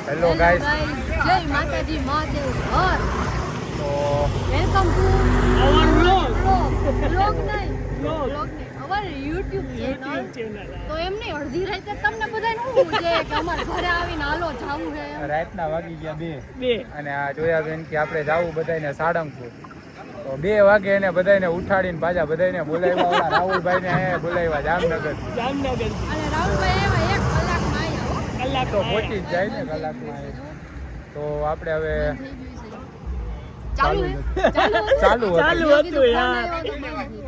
Hello guys, જય માતાજી મહાદેવ હર. તો welcome to our blog blog નહીં blog our YouTube YouTube channel. Channel તો એમની અડધી રાતે તમને બધાને શું છે કે અમારે ઘરે આવીને હાલો જાવું છે એમ. રાતના વાગી ગયા 2 બે અને આ જોયા બેન કે આપણે જાવું બધાને સાળંગપુર. તો 2 વાગે એને બધાને ઉઠાડીને પાછા બધાને બોલાવ્યા. ઓલા રાહુલભાઈને અહીંયા બોલાવ્યા જામનગર. જામનગર અને રાહુલભાઈ એવા 1 કલાકમાં આવ્યા હો. કલાક તો પહોંચી જ જાય ને કલાકમાં એ. તો આપણે હવે ચાલુ ચાલુ હતું યાર.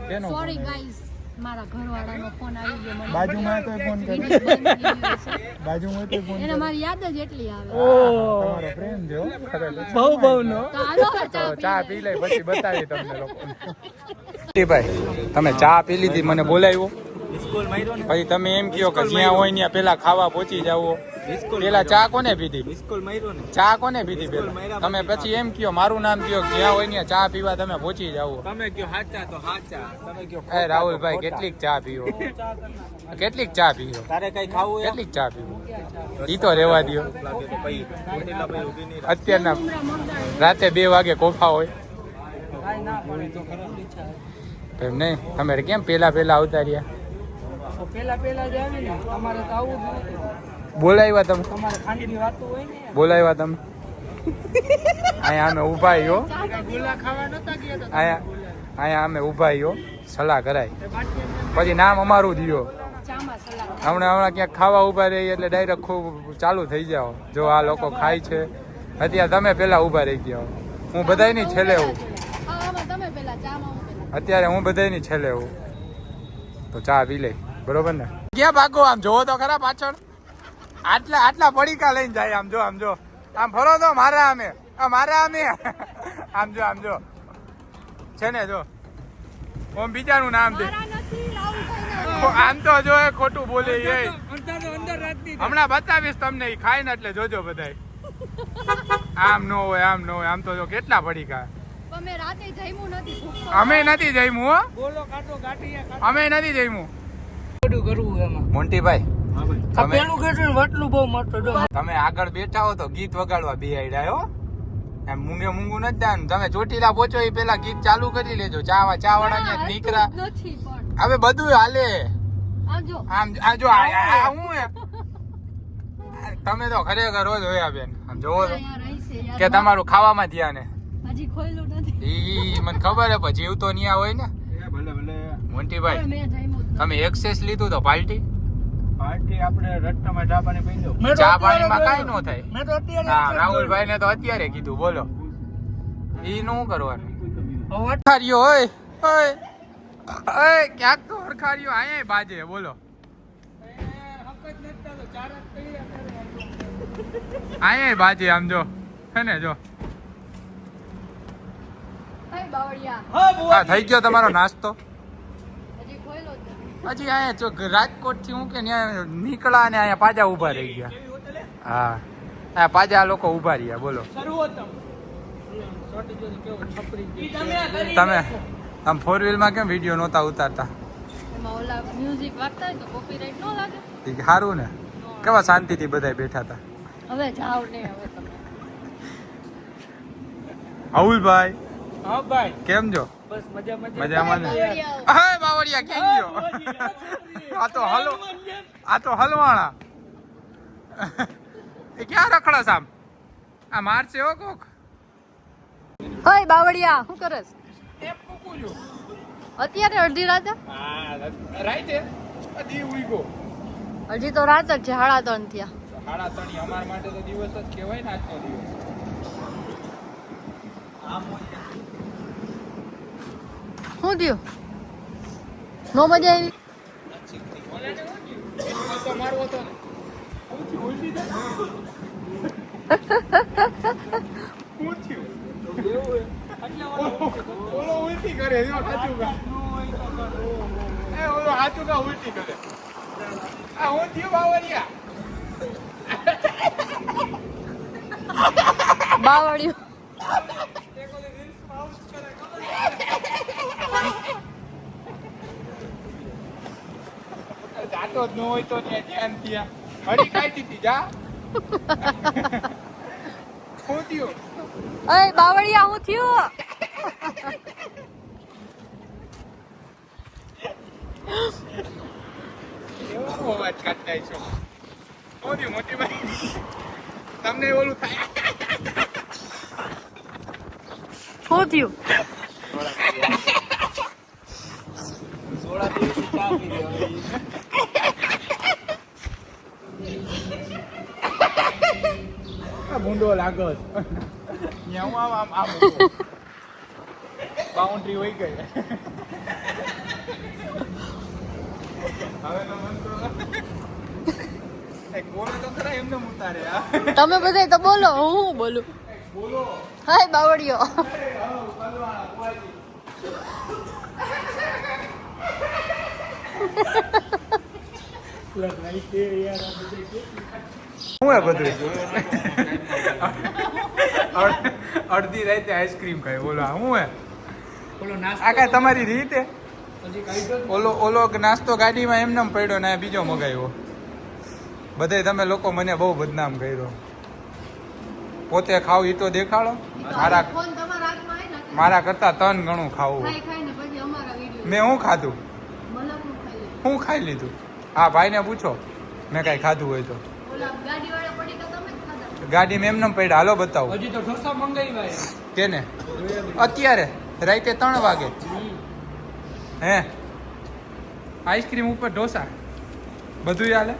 કેનો ફોન સોરી આવ્યો? ગાઈસ, મારા ઘરવાળાનો ફોન આવી ગયો મને. બાજુમાં તો ફોન કરે. વિડીયો બંધ થઈ ગયો છે. બાજુમાં તો ફોન એને કરે. મારી યાદ જ એટલી આવે. ઓ તમારો પ્રેમ છે હો, ખરેખર. બહુ નો તો હાલો હવે તો ચા ચા પી લઈ પછી બતાવી તમને લોકોને. ભાઈ તમે ચા પી લીધી, મને બોલાવ્યો, પછી તમે એમ કહો કે જ્યાં હોય ત્યાં પેલા ખાવા પહોંચી જાવો. પેલા ચા કોને પીધી? ચા કોને પીધી પેલા? તમે પછી એમ કહો, મારું નામ કહો, જ્યાં હોય ત્યાં ચા પીવા તમે પહોંચી જાવો. તમે કયો હાચા તો હાચા. તમે કયો એ રાહુલભાઈ કેટલીક ચા પીવો? કેટલીક ચા પીવો? તારે કઈ ખાવું એમ? કેટલીક ચા પીવો? ઈ તો રેવા દ્યો. અત્યારના રાતે 2 વાગે કોફા હોય એમ નહીં. તમે કેમ પેલા આવતા રહ્યા? પેલા જ આવી ને અમારે તો આવું જ નહોતું. બોલાવ્યા તમે? તમારે ખાંડની વાતો હોય ને બોલાવ્યા તમે? અહીંયા અમે ઊભા હો. ગોલા ખાવા નતા ગયા તો અહીંયા અમે ઊભા હો, સલાહ કરાય. પછી નામ અમારું દિયો. ચામાં સલાહ. હમણાં ક્યાંક ખાવા ઊભા રહી એટલે ડાયરેક્ટ ખૂબ ચાલુ થઈ જાઓ. જો આ લોકો ખાય છે, અત્યારે તમે પેલા ઊભા રહી ગયા હો. હું બધાયની છેલ્લે હું. આમાં તમે પેલા ચામાં હું પેલા. અત્યારે હું બધાયની છેલ્લે હું. તો ચા પી લે, બરોબર ને? ક્યાં ભાગો? આમ જોવો તો ખરા પાછળ. આટલા પડીકા લઈને જાય. આમ જો આમ ફરો તો મારા આમ જો છે ને, જો ઓમ બીજાનું નામ દે. મારા નથી, રાહુલભાઈના. આમ તો જો એ ખોટું બોલે એ. અંદર રાતની હમણાં બતાવીશ તમને, ઈ ખાય ને એટલે જોજો બધાય. આમ નો હોય, આમ તો જો કેટલા પડીકા. પણ મેં રાતે જમ્યું નથી, ભૂખ તો અમે નથી જમ્યું હો, ગોલો કાઢો ગાંઠિયા અમે નથી જમ્યું. કાઢો કરવું એમાં મોન્ટીભાઈ, આ તમે પેલું કેટલું વટલું બહુ મસ્ત જો તમે આગળ બેઠા હો તો ગીત વગાડવા બેહાડ્યા હો. એમ મૂંગું નથી દાન. તમે ચોટીલા પહોંચો એ પેલા ગીત ચાલુ કરી લેજો. ચા વાળા ને નીકળા. નથી પણ હવે બધું હાલે. આમ જો આમ આ જો આ હું એમ. તમે તો ખરેખર રોજ હોયા બેન. આમ જોવો તો અહીંયા રહીશે યાર. કે તમારું ખાવામાં ધ્યાન હે. હજી ખોયલું નથી. ઈ મને ખબર હે, પણ જીવ તો ન્યા હોય ને. ભલે ભલે મોન્ટીભાઈ, પણ મેં જમ્યું જ નથી. તમે એક્સેસ લીધું તો પાર્ટી પાર્ટી આપણે રસ્તામાં ચા પાણી પી લો. ચા પાણીમાં કાંઈ ન થાય. મેં તો અત્યારે હા, રાહુલભાઈ ને તો અત્યારે કીધું. બોલો, ઈ નું કરવાનું. હવે હરખારીઓ ઓય ઓય ઓય, ક્યાંક તો હરખારીઓ આયા બાજે. બોલો, આયા બાજે. આમ જો હે ને, જો હે બાવળિયા, આ થઈ ગયો તમારો નાસ્તો. હજી ખોયલો જ નથી. હજી અહીંયા રાજકોટ થી હું કે ત્યાં નીકળ્યા ને અહીંયા પાજા ઉભા રહી ગયા. હા, આ પાજા લોકો ઉભા રહ્યા. બોલો, તમે આમ 4 વ્હીલ માં કેમ વિડીયો નહોતા ઉતારતા? એમાં ઓલા મ્યુઝિક વાગતા હોય તો કોપીરાઈટ ન લાગે. ઈ સારું ને, કેવા શાંતિથી બધા બેઠા હતા. હવે જાવ ને હવે તમે. રાહુલભાઈ હા ભાઈ કેમ છો? બસ મજામાં મજામાં ને? બાવળિયા. હા બાવળિયા કેમ ગયો? આ તો હલવાણા. એ ક્યાં રખડસ આમ? આ મારશે હો કોક. હય બાવળિયા, શું કરસ? અત્યારે અડધી રાતે? રાઈતે દી ઉઈ ગો. હજી તો રાત જ છે, 3:30 થયા. 3:30 અમાર માટે તો દિવસ જ કહેવાય ને. આજનો દિવસ શું થયું? નો મજા આવી? તો મારવો તો ને. શું થયું? ઓલો ઉલટી કરે. જો સાચું કા. એ ઓલો સાચું કા ઉલટી કરે. આ હું થયું બાવળિયા? બાવળિયું જાતો જ ન હોય તો ત્યાં ધ્યાન થયા. હરી ખાઈ દીધી જા. શું થયું? અય બાવળિયા હું થયું એવો અવાજ કાઢતા છો. શું થયું મોટી ભાઈ? તમને ઓલું થાય? શું થયું ભૂંડો લાગો આમ આમ આમ બાઉન્ડ્રી હોય ગઈ. હવે તો મન તો એક બોલો તો ખરા એમને ઉતારે. તમે બધા તો બોલો હું બોલું બોલો હાય બાવળિયો શું હે બધું? અડધી રાતે આઈસ્ક્રીમ ખાય. બોલો આ શું હે? ઓલો નાસ્તો આ કાંઈ તમારી રીત હે? હજી કાંઈ તો ઓલો નાસ્તો ગાડીમાં એમને પડ્યો ને બીજો મગાવ્યો. બધાય તમે લોકો મને બહુ બદનામ કર્યો. પોતે ખાવ ઈ તો દેખાડો. ફોન તમારા હાથમાં હે ને મારા કરતા 3 ગણું ખાવું. ખાઈ ખાઈને પછી અમારા વિડિયો મેં શું ખાધું? મલકનું ખાઈ લે શું ખાઈ લીધું? હા ભાઈને પૂછો મેં કાંઈ ખાધું હોય તો. ઓલા ગાડીવાળા પડી તો તમે જ ખાધા ગાડીમાં એમને પડ્યા. હાલો બતાવો. હજી તો ઢોસા મંગાવ્યા છે. કેને? અત્યારે રાતે 3 વાગે હે આઈસ્ક્રીમ ઉપર ઢોસા બધું હાલે.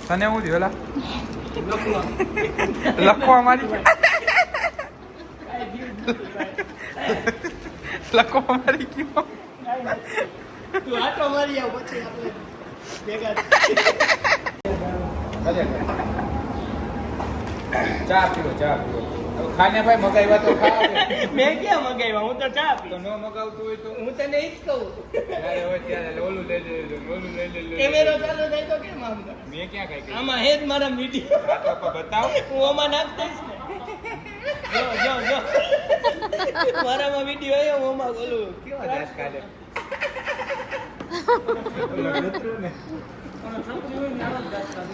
તને હું થયું? લખવા મારી લખવા મારી ગયો. તું આટો મારી આવ પછી આપણે ભેગા ચા પીવો ચા પીવો. હવે ખાને ભાઈ મગાવ્યા તો ખાવ. મેં ક્યાં મંગાવ્યા હું તો ચા તો ન મગાવતું હોય તો હું તને ઈ જ કહું ત્યારે હોય ત્યારે ઓલું લઈ લે ઓલું લઈ લે. કેમેરો ચાલુ થાય તો કેમ આમ કરે? મેં ક્યાં કઈ કહ્યું? આમાં હે જ મારા મીડિયો આ તો આપણે બતાવો. હું આમાં નાખતઈશ ને જો મારામાં વિડિયો આવ્યો હું આમાં બોલું કેવા દાંત કાઢે?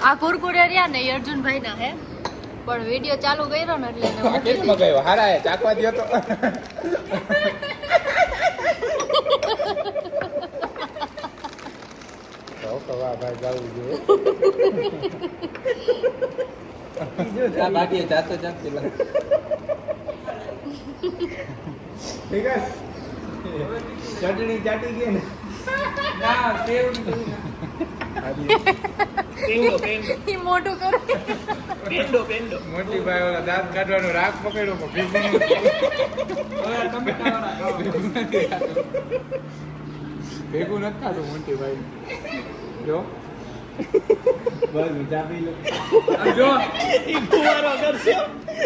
આ કુરકુરે રહ્યા ને એ અર્જુનભાઈ ના હે પણ વિડિયો ચાલુ કર્યો ને એટલે એને આ મૂકી કેમ મગાવ્યો? હારા હે ચાખવા દ્યો તો. વાહ ભાઈ જાવું જોઈએ. આ બાકી જાતો જાત પેલા. ઠીક હે? ચટણી ચાટી ગઈ ને. ના સેવ પેંડો ઈ મોટું કરે પેંડો મોટી ભાઈ ઓલા દાંત કાઢવાનો રાખ પકડ્યો પણ ભેગું હવે તમે ખાવાના ખાઓ. ભેગું નથી થતું મોટી ભાઈ. જો બસ જાપી લો. આમ જો ઈ ફુવારો કરશે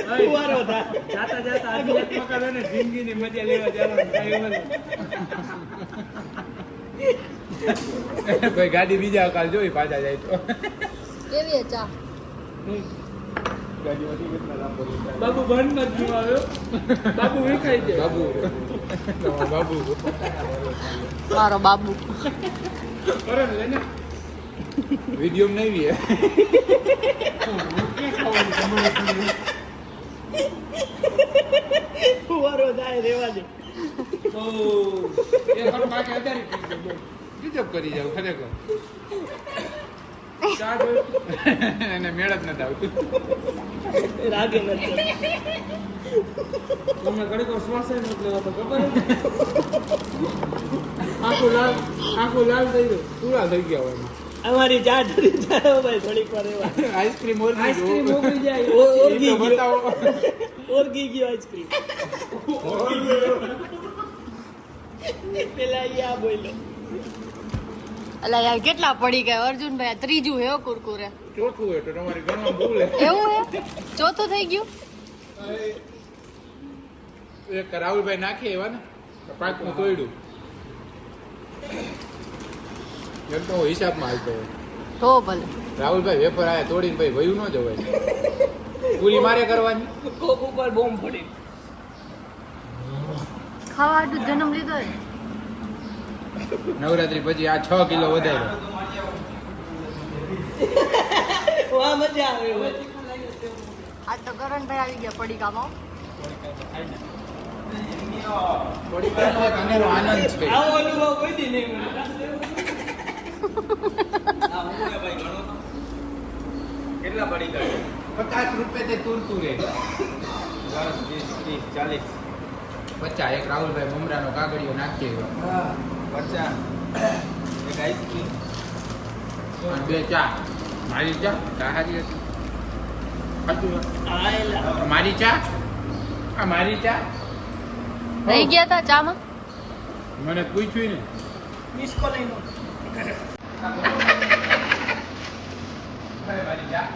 ફુવારો થાય જાતા જાતા આદિ પકડો ને જિંદગીની મજા લેવા જવાનું થાય એવું ભાઈ ગાડી બીજા કાલ જોઈ પાછા જાય તો. કેવી હે ચા ગાડીમાંથી કેટલા લાંબો લીધા? બાબુ બંધ નથી આવ્યો બાબુ વિખાઈ જાય બાબુ તમારો બાબુ મારો બાબુ કરે ને લેને વિડીયો નહીં વી ફુવારો થાય રેવા દે ઓ એ પણ બાકી અધારી ગજબ કરી જાવ ખરેખર. ચા જોઈ એને મેળ જ નથી આવતું. રાગે નથી તમે ઘડીક શ્વાસ નથી લેવાતો ખબર આખું લાલ થઈ ગયું પૂરા થઈ ગયા હોય. અમારી ચા ઠરી જાય ભાઈ થોડીક વાર એવા આઈસ્ક્રીમ આઈસ્ક્રીમ ઓગળી જાય ઓરગી ગયો ઓરગી ગયો આઈસ્ક્રીમ પેલા ઈ આ બોલ્યો અલા યાર કેટલા પડી ગયા અર્જુનભાઈ આ ત્રીજું હે હો કુરકુરે ચોખ્ખું હોય તો તમારી ગણવા ભૂલે. એવું હે ચોથું થઈ ગયું એક રાહુલભાઈ નાખી એવા ને પાકનું તોડ્યું એમ તો હું હિસાબમાં હાલતો હોય. તો ભલે રાહુલભાઈ વેપર આયા તોડીને ભાઈ વયું ન જવાય. પૂરી મારે કરવાની. કોક ઉપર બોમ્બ પડી ખાવા હાટુ જન્મ લીધો હે નવરાત્રી પછી આ 6 કિલો વધાર્યો. વાહ મજા આવે આજ તો કરણભાઈ આવી ગયા પડીકામાં. પડીકાનો એક અનેરો આનંદ છે. આવો અનુભવ કોઈ દી નહીં મળે. કેટલા પડી ગયા 50 રૂપિયા તે તુરતુરે 10 20 30 50 એક રાહુલભાઈ મમરાનો કાગળિયો નાખી આવ્યો. 40 એક આઈસ્ક્રીમ અને 2 ચા. મારી ચા હારી હતી. મારી ચા આ મારી ચા નહીં ગયા તા ચામાં? મને પૂછ્યું ને. મિસ કોલ આઈનો મારી ચા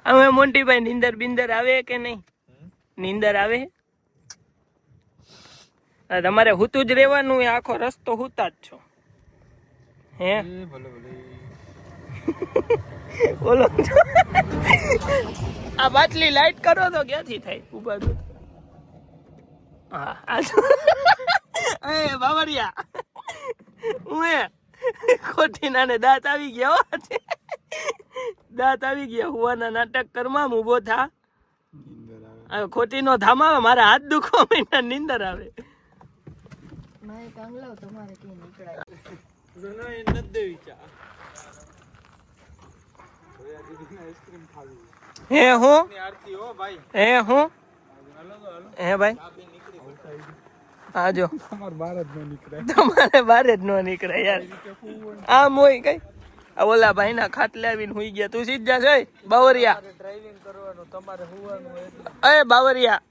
હવે મોન્ટીભાઈ નીંદર બિંદર આવે કે નહીં? નીંદર આવે? તમારે હુતું જ રહેવાનું હોય, આખો રસ્તો હુતા જ છો હે? બોલો આ બાટલી લાઈટ કરો તો ક્યાંથી થાય? ઉભા છો. હા એ બાવરિયા હું ખોટી નાને દાંત આવી ગયા હો. દાંત આવી ગયા હુવાના નાટક કરમાં ઉભો થા. ખોટી નો થામાવે, મારા હાથ દુખવા મહિના નીંદર આવે. હે હું હે હું હે ભાઈ આજો તમારે બાર જ નો નીકળે યાર. આમ હોય કઈ ઓલા ભાઈ ના ખાટલે આવીને હુઈ ગયા. તું સીધ જા બાવરિયા. ડ્રાઇવિંગ કરવાનું તમારે હુવાનું. અરે બાવરિયા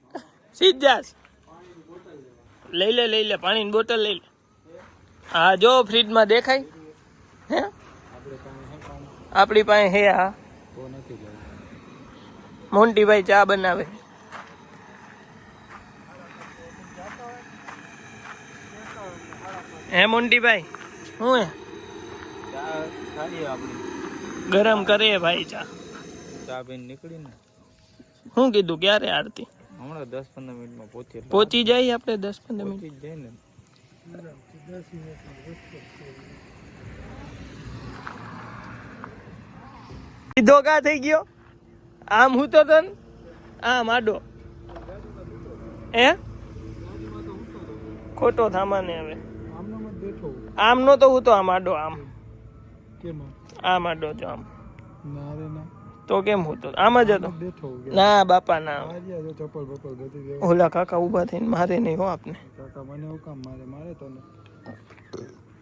સીધ જાસ. લઈ લે પાણીની બોટલ લઈ લે. હા જો ફ્રીજમાં દેખાય હે આપણી પાસે હે. હા મોન્ટીભાઈ ચા બનાવે. હે મોન્ટીભાઈ હું હે ગરમ કરે ભાઈ ચા. ચા પીને નીકળીને શું કીધું ક્યારે આરતી? હમણાં 10-15 મિનિટમાં પહોંચી જાય આપણે 10-15 મિનિટ જાય ને. સીધો કા થઈ ગયો? આમ હું તો તન આમ આડો હે ખોટો થામાને હવે આમ નો તો હું તો આમ આડો આમ આમ આડો જો આમ તો કેમ હું તો આમ જ હતો. ના બાપા ના ઓલા કાકા ઉભા થઈને મારે નહીં હો આપને.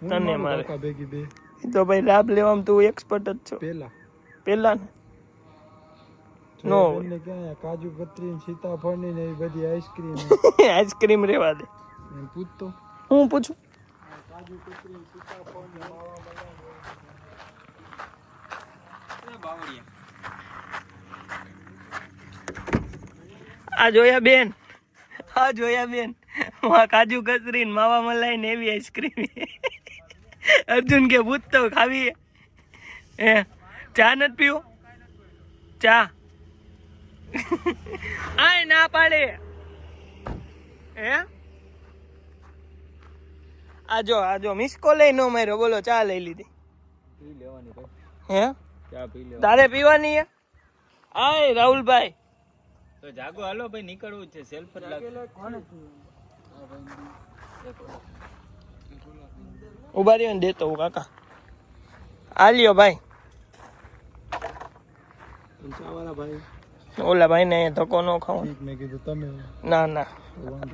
તને મારે તો ભાઈ લાભ લેવામાં તું એક્સપર્ટ જ છો. પેલા ને નો કાજુ કતરી સીતાફળ ની ને બધી આઈસ્ક્રીમ આઈસ્ક્રીમ રેવા દે. પૂછતો હું પૂછું કાજુ કતરી સીતાફળ ને આ જોયા બેન કાજુ કતરી ને માવા મલાઈ ને એવી આઈસ્ક્રીમ. અર્જુન કે ભૂત તો ખાવી હે. ચા નથી પીવો? ચા આય ના પાડે હે. આજો મિસ કોલ લઈ નો માર્યો. બોલો ચા લઈ લીધી હે? તારે પીવાની હે? આય રાહુલભાઈ તો જાગો હાલો ભાઈ નીકળવું છે. સેલ્ફ જ લાગે. ઉભા રહ્યો ને દેતો હું કાકા. આલ્યો ભાઈ. ઓલા ભાઈ ને ધક્કો ન ખાવ. ના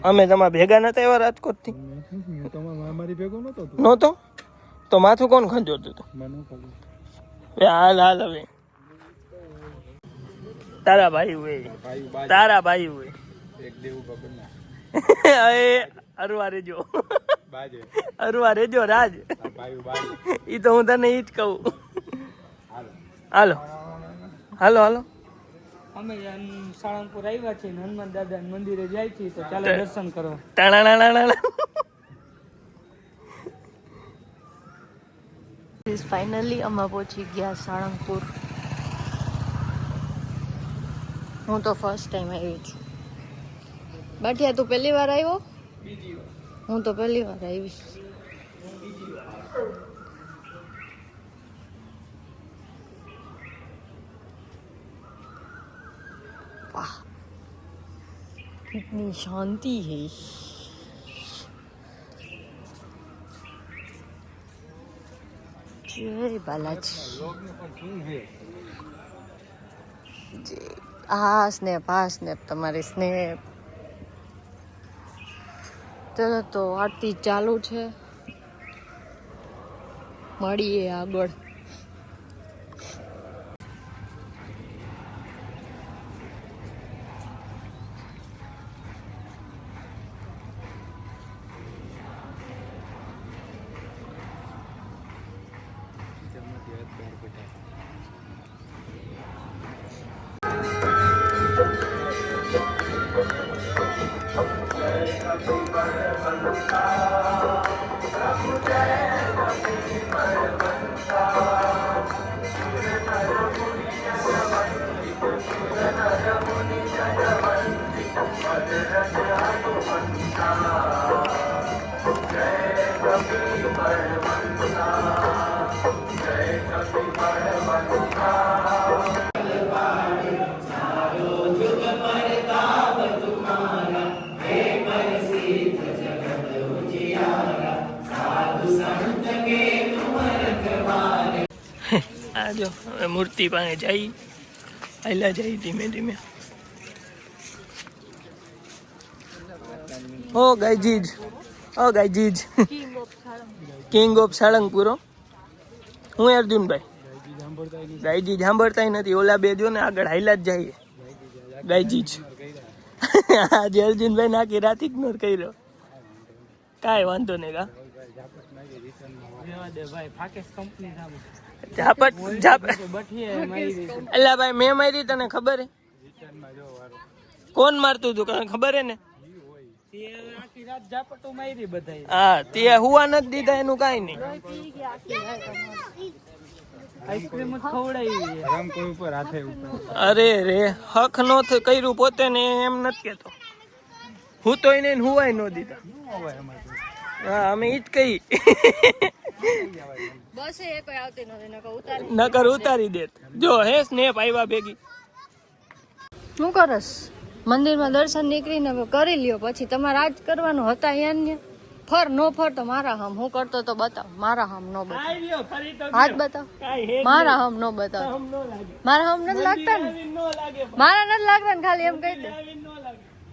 અમે તમારા ભેગા નતા એવા રાજકોટ થી નતો તો માથું કોણ ખંજોતું હતું? હાલ હવે તારા ભાઈ હોય અરવા રેજો રાજ. ઈ તો હું તને ઈ જ કહું. હાલો હાલો હાલો. અમે સાળંગપુર આવ્યા છીએ ને હનુમાન દાદા મંદિરે જાય છે તો ચાલો દર્શન કરવા. તાણાણાણાણા. ફાઇનલી અમે પહોંચી ગયા સાળંગપુર. હું તો ફર્સ્ટ ટાઈમ આવી છું. બાઠિયા તું પહેલી વાર આવ્યો? હું તો પહેલી વાર આવી. वाह कितनी शांति है. जय बालाजी. जय स्नेप તમારી સ્નેપ. ચલો તો આરતી ચાલુ છે, મળીએ આગળ. આ જો હવે મૂર્તિ પાસે જઈ આયલા જઈ ધીમે ધીમે. ઓ ગાયજીજ, ઓ ગાયજીજ, કિંગ ઓફ સાળંગપુર. હું અર્જુનભાઈ. ગાયજીજ સાંભળતા નથી. ઓલા બે જો ને આગળ હાઈલા જ જઈએ. ગાયજીજ આજે અર્જુનભાઈ નાખી રાત ઇગ્નોર કર્યો. કાંઈ વાંધો નહીં. કા ઝાપટ ઝાપટ અલ્લા ભાઈ મેં મારી તને ખબર હે? કોણ મારતું હતું તને ખબર હે ને? હા તે હુવા નથી દીધા એનું કાંઈ નહીં. અરે રે હક નો કર્યું પોતે ને એમ નથી કેતો. હું તો એને હુવાય ન દીધા. હા અમે ઈ જ કહી. બસ એ કોઈ આવતી નથી નકર ઉતારી દેત. જો હે સ્નેપ આવ્યા ભેગી. શું કરસ? મંદિરમાં દર્શન નીકળીને કરી લ્યો, પછી તમારે આજ કરવાનું હતા. અહીંયા ફર નો ફર તો મારા હમ. હું કરતો તો બતાવ. મારા હમ નો બતાવ. હાથ બતાવ. મારા હમ નો બતાવ. મારા હમ નથી લાગતા ને? મારા નથી લાગતા ને? ખાલી એમ કહી દે.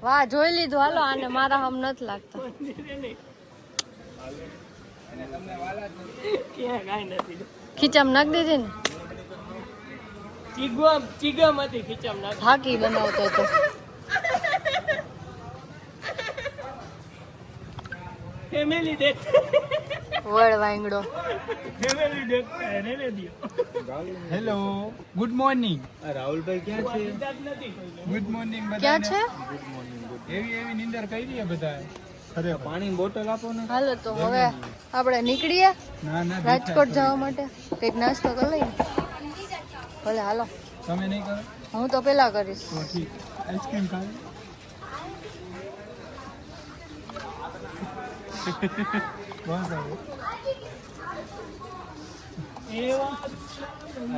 વાહ જોઈ લીધું. હાલો આને મારા હમ નથી લાગતા. ખીચામ નાખ દીધી ને? થાકી બનાવતો હતો. ફેમિલી દેખ વળ વાંગડો. ફેમિલી દેખતા હે રે દિયો. Hello, good morning. રાહુલભાઈ ક્યાં છે? ગુડ મોર્નિંગ બધા. ક્યાં છે? એવી એવી નીંદર કરી છે બધા. અરે પાણીની બોટલ આપો ને. હાલો તો હવે આપણે નીકળીએ ના ના રાજકોટ જવા માટે. કંઈક નાસ્તો કરી લઈએ. ભલે હાલો. તમે નહીં કરો? હું તો પેલા કરીશ. તો ઠીક. આઈસ્ક્રીમ ખાવ? બસ હવે.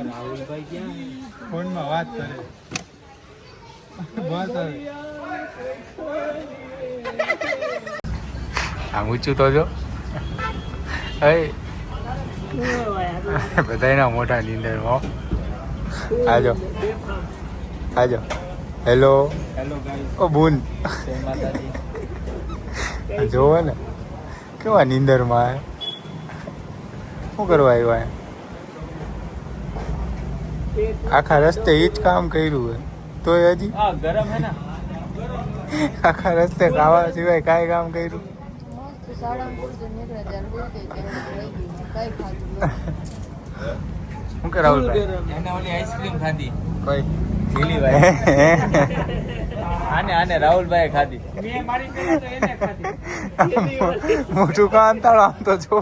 રાહુલભાઈ ક્યાં? ફોનમાં વાત કરે. બસ હવે. આમ ઊંચું તો જો. બધાના મોટા નીંદરમાં. આજો આજો. હેલો ઓ બુન. જોવો ને કેવા નીંદરમાં. શું કરવા આવ્યા? આખા રસ્તે એ જ કામ કર્યું હોય તોય હજી ગરમ હે ને આખા રસ્તે ખાવા સિવાય કાંઈ કામ કર્યું? શું કે રાહુલભાઈ એને ઓલી આઈસ્ક્રીમ ખાધી કોઈ આને રાહુલભાઈ ખાધી મેં મારી પેલા તો એને ખાધી મોટું કાન તાળો આમ તો જો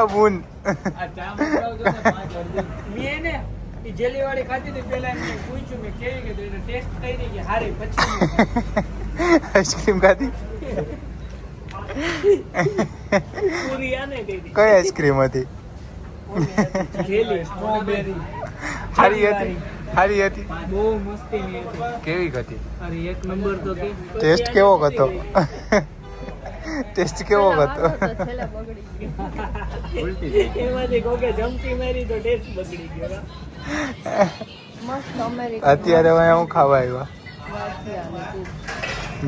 અબુન આ ચા મંગાવજો ને 5 અડધી મેં એને ઈ જેલી વાળી ખાધી ને પેલા એને પૂછ્યું મેં કેવી કે એને ટેસ્ટ કરી કે હારી પછી આઈસ્ક્રીમ ખાધી પૂરી આને કહી દી. કઈ આઈસ્ક્રીમ હતી જેલી સ્ટ્રોબેરી સારી હતી સારી હતી બહુ મસ્તી ની હતી કેવી હતી અરે એક નંબર તો કે ટેસ્ટ કેવો હતો ટેસ્ટ કેવો હતો છેલ્લે બગડી ગયું. એમાંથી કોકે જમતી મારી તો ટેસ્ટ બગડી ગયો. મસ્ત અમેરિકન અત્યારે હવે હું ખાવા આવ્યા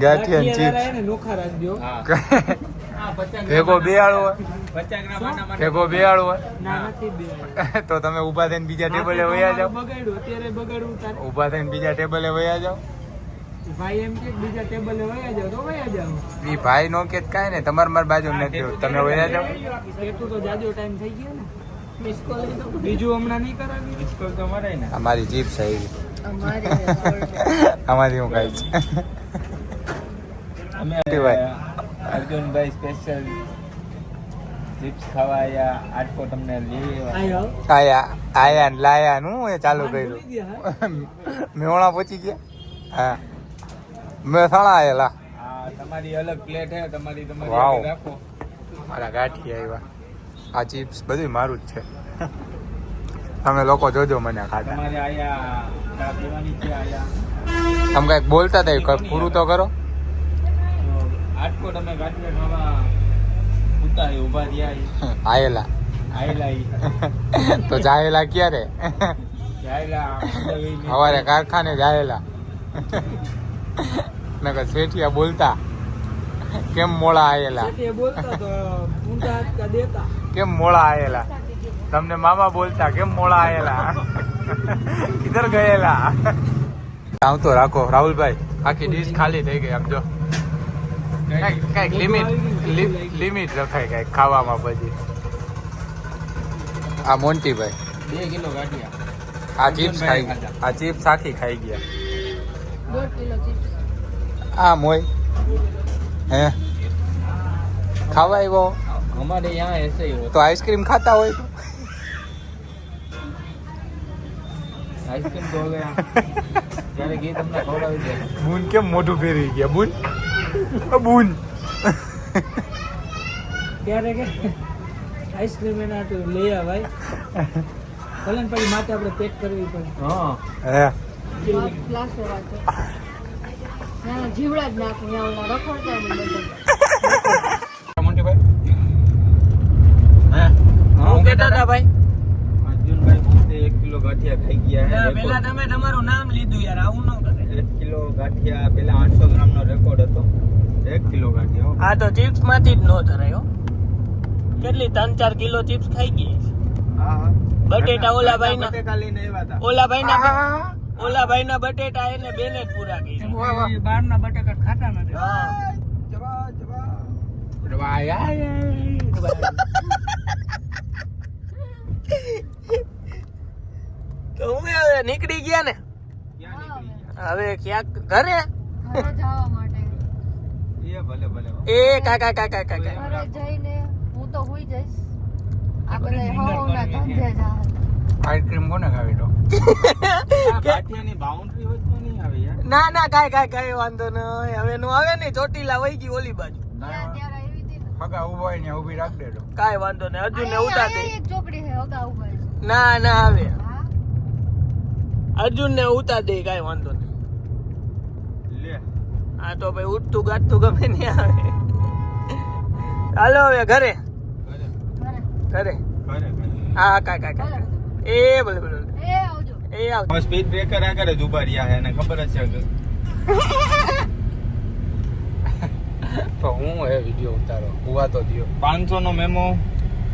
ગાંઠિયા ને ચિપ્સ એને નોખા રાખજો ભેગો બેહાડો હોય 50 ગ્રામ આના માટે ભેગો બેહાડો હોય ના નથી બે તો તમે ઊભા થઈને બીજા ટેબલે વયા જાઓ બગાડ્યું અત્યારે બગાડવું તારે ઊભા થઈને બીજા ટેબલે વયા જાઓ ભાઈ એમ કે બીજા ટેબલે વયા જાવ તો વયા જાવ ઈ ભાઈ નો કે કાંઈ ને તમારી મારી બાજુ નથી તમે વયા જાઓ એટલું તો જાજો ટાઈમ થઈ ગયો ને મિસ કોલ બીજું હમણાં નહીં કરાવી મિસ કોલ તો મરાય ને અમારી ચિપ્સ આવી અમારી અમારી હું ખાઈશ અમે ભાઈ અર્જુનભાઈ સ્પેશિયલ ચિપ્સ ખાવા આયા આટકો તમને લઈ આવ્યા આયા ને લાયા નું એ ચાલુ કર્યું મેવણા પહોંચી ગયા હા મેં સાણા આયેલા આ તમારી અલગ પ્લેટ હે તમારી વાવ. તમારી રાખો મારા ગાંઠી આવ્યા આ ચિપ્સ બધું મારું જ છે તમે લોકો જોજો મને ખાતા તમારે આયા ચા પીવાની છે આયા તમે કઈક બોલતા હતા કઈક પૂરું તો કરો આટકો તમે ગાંઠિયા ખાવા ઉતા ઉભા રહ્યા આયેલા આયેલા તો જાયેલા ક્યારે આયેલા સવારે કારખાને જાયેલા નકર શેઠિયા બોલતા કેમ મોડા આયેલા એ બોલતા તો ઊંધા હાથ દેતા કેમ મોડા આયેલા તમને મામા બોલતા કેમ મોડા આયેલા કિધર ગયેલા આવતો રાખો રાહુલભાઈ આખી ડીશ ખાલી થઈ ગઈ આમ જો કઈક લિમિટ રખાય કઈક ખાવામાં પછી આ મોન્ટીભાઈ 2 કિલો ગાંઠિયા આ ચિપ્સ ખાઈ ગયા આ ચિપ્સ આખી ખાઈ ગયા 1.5 કિલો ચિપ્સ આ મોય હે ખાવા આવ્યો हमारे यहाँ ऐसे ही होता તો આઈસ્ક્રીમ ખાતા હોય તો आइसक्रीम तो हो गया જ્યારે ગીત તમને ખવડાવી દે બૂન કેમ મોઢું ફેરવી ગયા બૂન બૂન ત્યારે કે આઈસ્ક્રીમ એના તો લઈ આ ભાઈ ભલે ને પછી માથે આપણે પેક કરવી પડે હા હે ગ્લાસ રાખો ના જીવડા જ નાખું ત્યાં ઓલા રખડતા ને બધા મોન્ટીભાઈ હે હું કહેતા હતા ભાઈ અર્જુનભાઈ પોતે 1 કિલો ગાંઠિયા ખાઈ ગયા હે પેલા તમે તમારું નામ લીધું યાર આવું ન કરે 1 કિલો ગાંઠિયા પેલા 800 ગ્રામ નો રેકોર્ડ હતો 1 કિલો ગાંઠિયા આ તો ચિપ્સ માંથી જ નો ધરાયો કેટલી 3-4 કિલો ચિપ્સ ખાઈ ગઈ છે. હા હા બટેટા ઓલા ભાઈના બટેકા લઈને આવ્યા હતા ઓલા ભાઈના બટેટા એને બેને જ પૂરા કરી બહારના બટેકા ખાતા નથી તો હું હવે નીકળી ગયા ને હવે ક્યાંક ઘરે ઘરે જવા માટે એ ભલે ભલે એ કાકા ઘરે જઈને હું તો હુઈ જઈશ આ બધા હવના ધંધે જા આઈસ્ક્રીમ કોને ખાવી તો ગાંઠિયાની બાઉન્ડ્રી હોય તો નહીં આવે યાર ના કાઈ વાંધો નહીં હવે નું આવે ને ચોટીલા વહી ગઈ ઓલી બાજુ ત્યારે આવી હતી ને હગા ઉભો હોય ને ઊભી રાખ દેજો કાઈ વાંધો નહીં અર્જુન ને ઉતાર દે એક ચોપડી છે હગા ઉભા છે. ના આવે હા અર્જુન ને ઉતાર દે કાઈ વાંધો નહીં લે આ તો ભાઈ ઉઠતું ગાતું ગમે નહીં આવે હાલો હવે ઘરે ઘરે હા કાકા એ ભલે એ આવજો એ આવ સ્પીડ બ્રેકર આગળ જ ઉભા રહ્યા એને ખબર જ છે તો હું હે વિડિયો ઉતારો હુવા તો દિયો 500 નો મેમો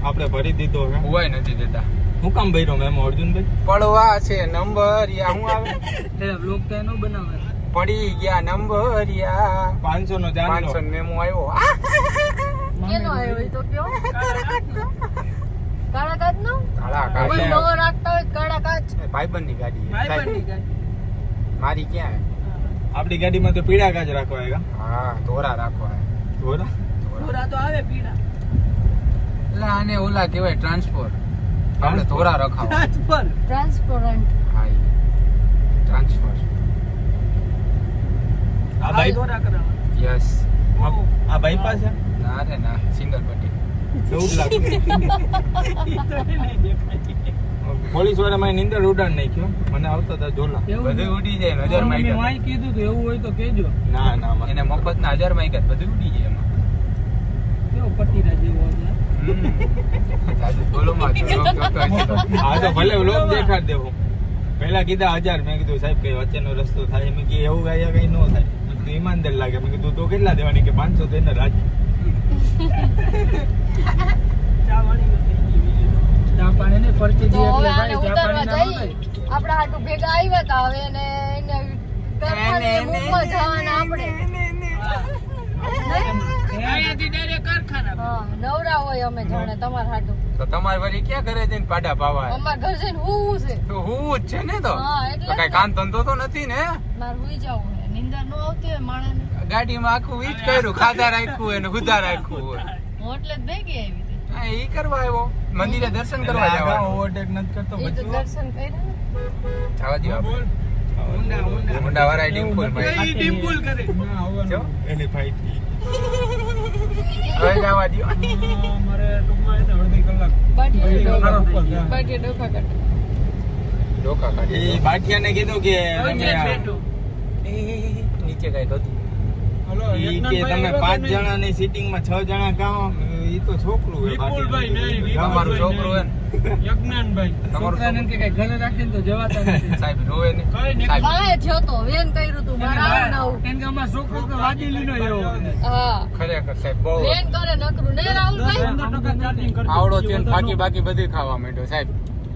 આપણે ભરી દીધો છે હુવાય નથી દેતા હું કામ ભર્યો મેમો અર્જુનભાઈ પડવા છે નંબર યા હું આવે એ બ્લોગ તો એનો બનાવે પડી ગયા નંબર યા 500 નો જાન 500 મેમો આવ્યો કેનો આવ્યો એ તો કયો કાળા કાચનો કાળા કાળા કોઈ કાચ નો રાખતા હોય કાળા કાચ. ભાઈબંધની ગાડી છે. ભાઈબંધની ગાડી. મારી ક્યાં આપણી ગાડીમાં તો પીળા કાચ રાખવા આવ્યા. હા તોરા રાખવા થોડા પૂરા તો આવે પીડા. એટલે આને ઓલા કહેવાય ટ્રાન્સફર આપણે તોરા રખાવા ટ્રાન્સફર. ટ્રાન્સપરન્ટ. હા ટ્રાન્સફર આ ભાઈ દોરા કરાવવા. યસ આ બાયપાસ છે ના રે ના સિંગલ પટ્ટી 14 લાખ ઈ તો એને દેખાય. પોલીસ વાળા માં નિંદર ઉડાડ નાખ્યો મને આવતા હતા ઝોલા બધું ઉડી જાય નજર મેં માં વાંઈ કીધું તો એવું હોય તો કહેજો. ના ના મને એને મફત ના 1000 માં બધું ઉડી જાય એમાં કેવો પતીરા જેવો છે. આજે બોલોમાં જો આ તો ભલે વ્લોગ દેખાડ દેવો પહેલા કીધા 1000 મેં કીધું સાહેબ કઈ વચ્ચેનો રસ્તો થાય મેં કીધું એવું ગાયા કઈ ન થાય મેં કીધું ઈમાનદાર લાગે મેં કીધું તો કેટલા દેવાની કે 500 દઈને રાજી ચા વાળી થઈ ગઈ. ચા પાણી ને પરચી તો દે હવે એટલે આને ભાઈ ચા ઉતારવા પાણી ના જઈ. મળે. આપણા હાટુ ભેગા આવ્યા તા હવે એને કારખાને મૂકવા જવાના આપણે. અહીંયાથી ડાયરેક્ટ કારખાના. હા નવરા હોય અમે જાણે તમારા હાટુ. તો તમારે વળી ક્યાં ઘરે જઈને પાડા પાવા અમાર ઘર જઈને હુવું છે. તો હું જ છે ને તો હા, એટલે તો કઈ કામ ધંધો તો નથી ને મારે હુઈ જવું છે. નીંદર નો આવતી હોય માણસને. ગાડીમાં આખું ઈ જ કર્યું ખાધા રાખ્યું હોય ને ગુદા રાખ્યું હોય હું એટલે જ ભેગી આવી હતી. હા ઈ કરવા આવ્યો મંદિરે દર્શન કરવા આગળ જવાનું ઓવરટેક નથી કરતો એ તો બચ્ચું દર્શન કર્યા જવા દો આપણે ઊંડા ઊંડા. મુંડા વાળા ડિમ્પલ ભાઈ ઈ ડિમ્પલ કરે. જો એની ફાઈટ થઈ હવે જવા દો મારે ટૂંકમાં એટલે અડધી કલાક બાટી ડોકા બાટી ડોકા કાઢ. ડોકા કાઢી એ બાટિયાને કીધું કે તમે બેઠું. નીચે કઈ હતું ઈ કે તમે 5 જણાની સીટિંગમાં 6 જણા કામ ઈ તો છોકરું હે વિપુલભાઈ નહીં, તમારું છોકરું હે ને યજ્ઞાનભાઈ તમારું છોકરાને કે કઈ ઘરે રાખીને તો જવાતા નથી. સાહેબ રોવે ને કઈ નહીં. સાહેબ બાએ થયો તો વેન કર્યું તું મારે આવું ના આવું. કેમ કે અમારો છોકરો તો વાદીલીનો એવો. હા ખરેખર સાહેબ બહુ વેન કરે નકરું ને રાહુલભાઈ 15% ચાર્જિંગ કરતો. આવડો થયો ને બાકી બાકી બધું ખાવા માંડ્યો સાહેબ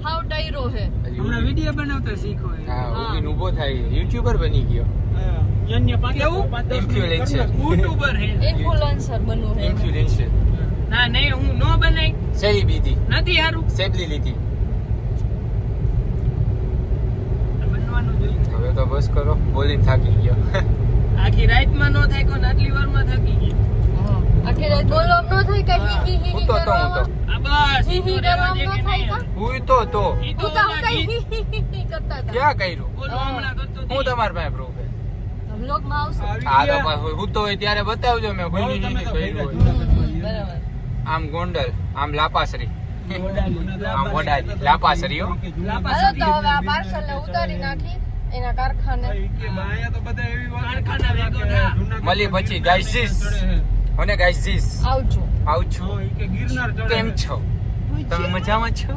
હાવ ડાયરો હે. હમણાં વિડીયો બનાવતા શીખો એ. હા ઉભીને ઊભો થાય યુટ્યુબર બની ગયો અન્ય પાંચ- કેવું? પાંચ દસ મિનિટ ઇન્ફ્લુએન્સર યુટ્યુબર હે. ઇન્ફ્લુએન્સર બનવું હે. ઇન્ફ્લુએન્સર ના નહીં હું નો બનાઈ. સેરી બીધી નથી હારું. સેબલી લીધી બનવાનું જોઈએ. હવે તો બસ કરો બોલીને થાકી ગયો આખી રાતમાં નો થાય કોને આટલી વારમાં થાકી ગઈ. હા. આખી રાત બોલો ન થાય કે હી હી હી હું તો હું તો આ બસ હી ઈ હી તો રહેવા દે કરવામાં કે ન થાય નહીં. કા? હું તો ઈ તો હું તો ઓલા કઈ ગીત હી હી હી હી કરતા હતા. ક્યાં કર્યું ઓલો હમણાં કરતો હું હતી. તમારા પાસે પ્રૂફ હે વ્લોગમાં આવશે. આ તો પાછું હું તો હોય ત્યારે બતાવજો મેં બહુ કોઈ તમે તો કર્યું ભેગા હોય. બરાબર. આમ ગોંડલ આમ લાપાસરી વડાલી. આમ વડાલી લાપાસરી હો હાલો તો હવે આ પાર્સલ ને ઉતારી નાખી એના કારખાને. કારખાના ભેગો થા. મળી પછી ગાઈસીસ અને ગાઈસીસ આવજો. આવું છું કેમ છો તમે મજામાં છો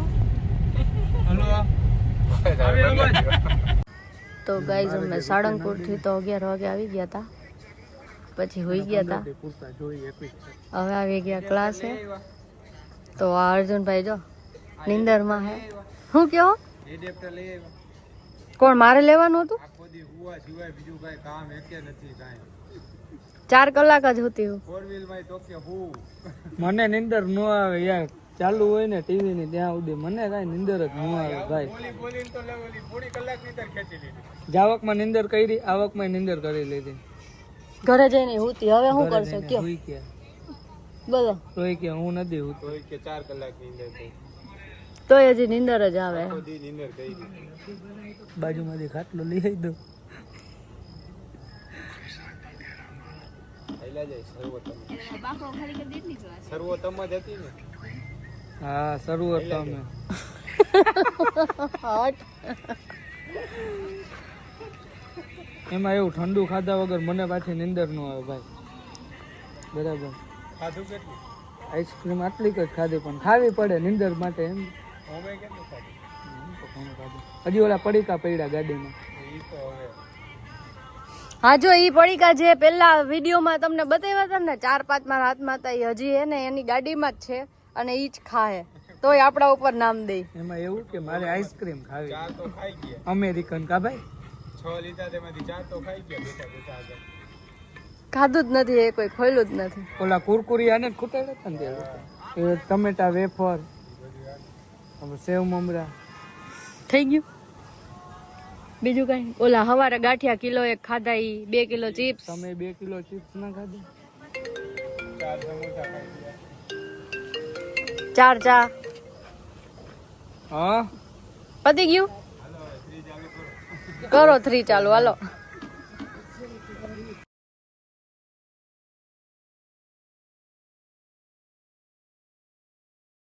તો ગાઈઝ અમે સાળંગપુર થી તો 11 વાગે આવી ગયા હતા. પછી હોઈ ગયા હતા. હવે આવી ગયા ક્લાસે. તો આ અર્જુનભાઈ જો નિંદરમાં હે. શું કહો? કોણ મારે લેવાનું હતું? 4 કલાક જ હતી હું. મને નિંદર ન આવે યાર. ચાલુ હોય ને ટીવી ની ત્યાં સુધી મને કઈ નિંદર જ ન આવે ભાઈ. જાવકમાં નિંદર કરી, આવકમાં નિંદર કરી લીધી. ઘરે જઈને હુતી. હવે શું કરશો કયો? હુઈ ગયા. બોલો. તોય કે હું નથી હુતો. તોય હજી નિંદર જ આવે. બાજુમાંથી ખાટલો લઈ આવી દો. હા શરૂઆત તો અમે એમાં એવું ઠંડુ ખાધા વગર મને પાછી નિંદર ન આવે ભાઈ. બરાબર. આઈસ્ક્રીમ આટલી જ ખાધી પણ ખાવી પડે નિંદર માટે એમ. હજી ઓલા પડીકા પડ્યા ગાડીમાં. હા જો ઈ પડીકા જે પેલા વિડીયોમાં તમને બતાવ્યા હતા ને 4-5 મારા હાથમાં હતા એ હજી હે ને એની ગાડીમાં જ છે અને ઈ જ ખાય તોય આપણા ઉપર નામ દે. એમાં એવું કે મારે આઈસ્ક્રીમ ખાવી. અમેરિકન કા ભાઈ 6 લીધા તેમાંથી 4 તો ખાઈ ગયા ખાધું જ નથી એ કોઈ ખોલ્યું જ નથી. ઓલા કુરકુરી આને જ ખૂટાડ્યા હતા ને ત્યારે. એ ટમેટા વેફર હવે સેવ મમરા થઈ ગયું બીજું કઈ ઓલા હવારે ગાંઠિયા કિલો એક ખાધા ઈ 2 કિલો ચિપ્સ તમે 2 કિલો ચિપ્સ ના ખાધી 4 ચા હા પતી ગયું કરો 3 ચાલુ હાલો